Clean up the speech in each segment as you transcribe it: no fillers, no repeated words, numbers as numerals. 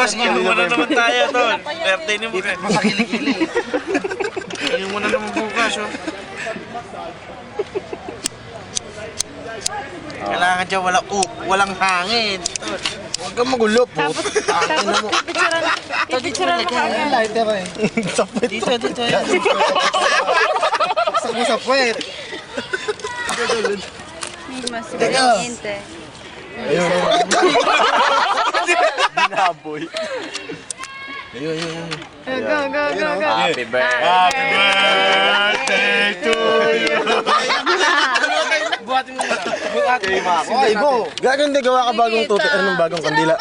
bukas, inom mo na naman tayo, tol. Birthday ni mo. Masakili-kili. Inom mo na naman bukas, oh. Kailangan dyan walang hangin. Huwag kang magulo po. Tapos pipicturean mo kami. Lighter eh. Sapit. Dito. Saksak mo sa puwet. May mas valiente. Ayun. Binaboy. Ayun. Go. Happy birthday to you. Buhatin mo muna. Buhatin mo muna. Ay, go. Gaganda gawa ka bagong tuto. Ano bagong kandila?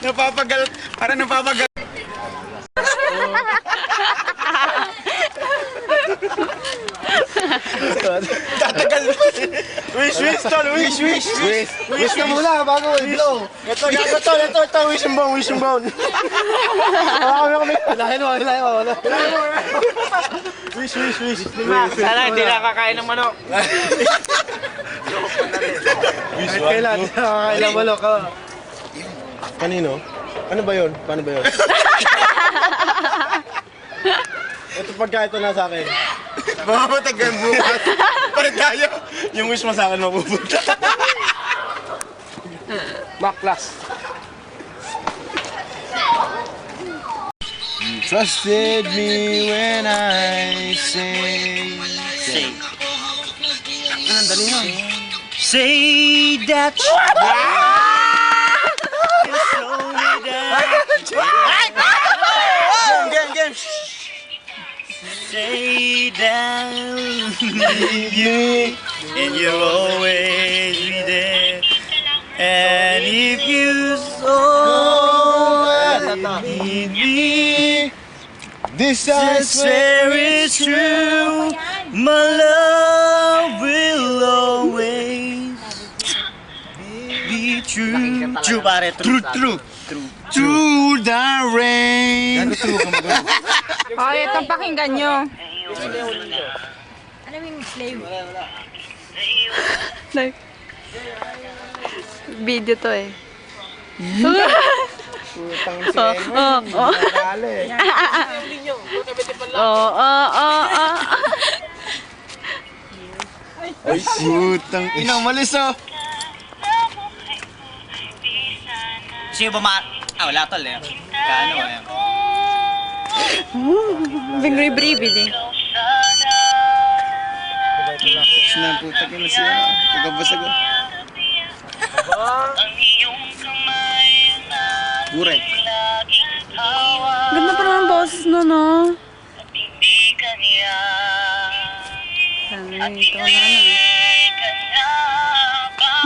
Napapagal. Parang napapagal. Tatagal. Wish, tol. Wish. Wish ka muna bago i-blow. Ito, wish and bone. Hilahin mo. Wish. Sana hindi nakakain ng manok. Kahit kailan, nakakailang malok ka. Kanino? Ano ba yun? Paano ba yun? Ito pagka ito na sa akin. Mamamatagal bukas. Parang tayo. Yung wish mo sa akin mapupunta. Maklas. You trusted me when I say. Ang dali nun. Say that you show me that. Game. Say that you and you'll always be there. And if you so need me, This I I swear it's true. My love will always be true. True pare, true. To the rain. Okay, itong pakinggan nyo. Alam mo yung slave? Like, video to eh. Putang Ay, putang ina, malis oh. Sino ba wala tol eh. Gaano eh. Bingri breathing. Sinaputang ina siya. Pagkabasag oh. Burek. Ganda pa naman boses no, no? Sana ito na na.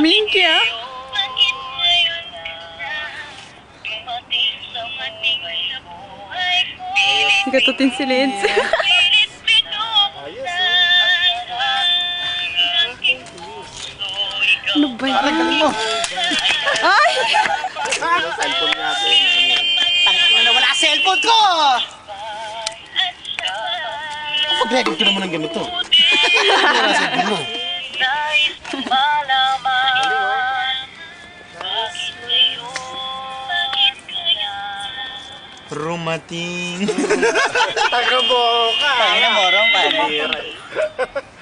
Minky ah. Gatutin si Lids. Ano ba yan? Ay! Cellphone natin. Wala cellphone ko! Pag-record ka naman ng ganito. Wala sa mo. Rumating. Tagabo ka. Tayo na morong, pare.